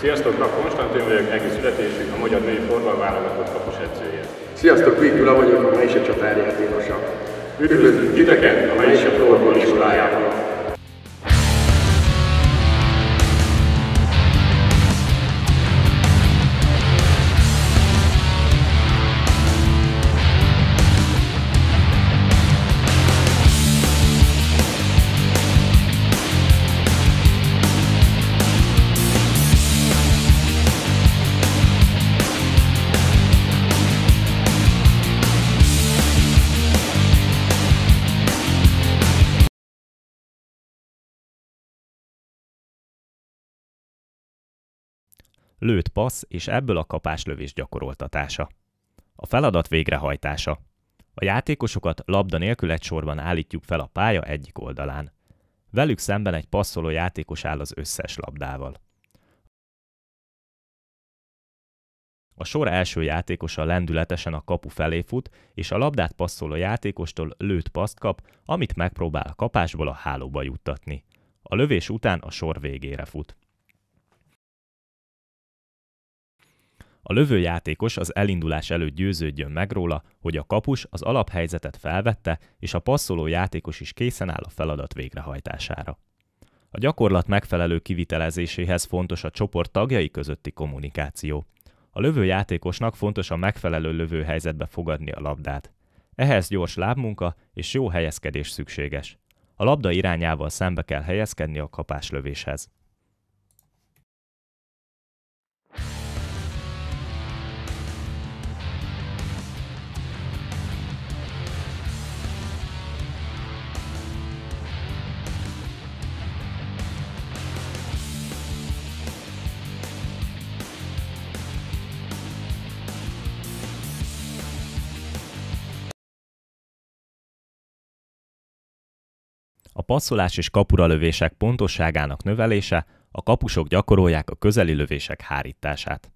Sziasztok, Konstantin vagyok, egész születésű, a magyar női fordball-válogatott kapusedzője. Sziasztok, Vig Gyula vagyok, a Meise csatárjátékosa. Üdvözlünk titeket a Meise Floorball iskolájában! Lőtt passz és ebből a kapáslövés gyakoroltatása. A feladat végrehajtása. A játékosokat labda nélkül egy sorban állítjuk fel a pálya egyik oldalán. Velük szemben egy passzoló játékos áll az összes labdával. A sor első játékosa lendületesen a kapu felé fut, és a labdát passzoló játékostól lőtt paszt kap, amit megpróbál a kapásból a hálóba juttatni. A lövés után a sor végére fut. A lövő játékos az elindulás előtt győződjön meg róla, hogy a kapus az alaphelyzetet felvette, és a passzoló játékos is készen áll a feladat végrehajtására. A gyakorlat megfelelő kivitelezéséhez fontos a csoport tagjai közötti kommunikáció. A lövő játékosnak fontos a megfelelő lövőhelyzetbe fogadni a labdát. Ehhez gyors lábmunka és jó helyezkedés szükséges. A labda irányával szembe kell helyezkedni a kapáslövéshez. A passzolás és kapuralövések pontosságának növelése, a kapusok gyakorolják a közeli lövések hárítását.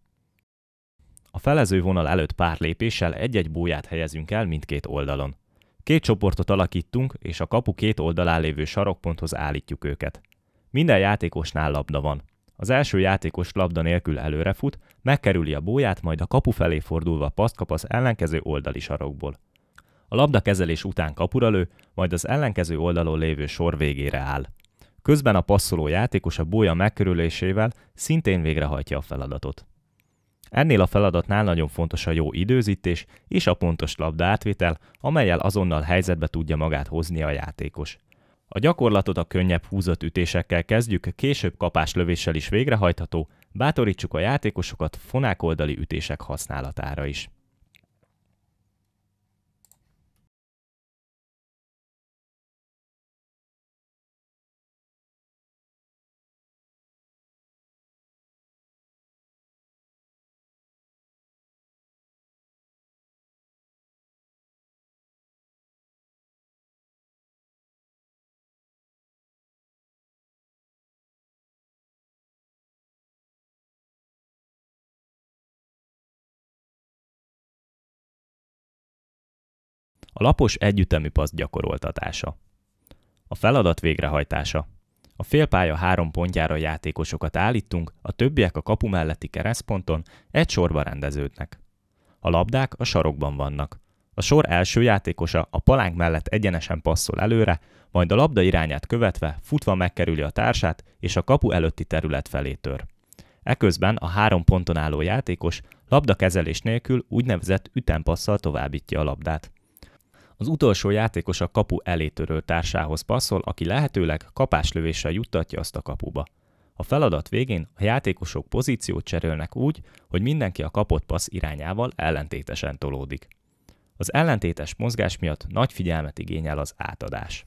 A felező vonal előtt pár lépéssel egy-egy bóját helyezünk el mindkét oldalon. Két csoportot alakítunk, és a kapu két oldalán lévő sarokponthoz állítjuk őket. Minden játékosnál labda van. Az első játékos labda nélkül előrefut, megkerüli a bóját, majd a kapu felé fordulva paszt kap az ellenkező oldali sarokból. A labdakezelés után kapuralő, majd az ellenkező oldalon lévő sor végére áll. Közben a passzoló játékos a bója megkerülésével szintén végrehajtja a feladatot. Ennél a feladatnál nagyon fontos a jó időzítés és a pontos labda átvitel, amellyel azonnal helyzetbe tudja magát hozni a játékos. A gyakorlatot a könnyebb húzott ütésekkel kezdjük, később kapáslövéssel is végrehajtható, bátorítsuk a játékosokat fonákoldali ütések használatára is. A lapos együttemű passz gyakoroltatása. A feladat végrehajtása. A félpálya 3 pontjára játékosokat állítunk, a többiek a kapu melletti keresztponton egy sorba rendeződnek. A labdák a sarokban vannak. A sor első játékosa a palánk mellett egyenesen passzol előre, majd a labda irányát követve futva megkerüli a társát és a kapu előtti terület felé tör. Eközben a 3 ponton álló játékos labdakezelés nélkül úgynevezett ütempasszal továbbítja a labdát. Az utolsó játékos a kapu elé törő társához passzol, aki lehetőleg kapáslövéssel juttatja azt a kapuba. A feladat végén a játékosok pozíciót cserélnek úgy, hogy mindenki a kapott passz irányával ellentétesen tolódik. Az ellentétes mozgás miatt nagy figyelmet igényel az átadás.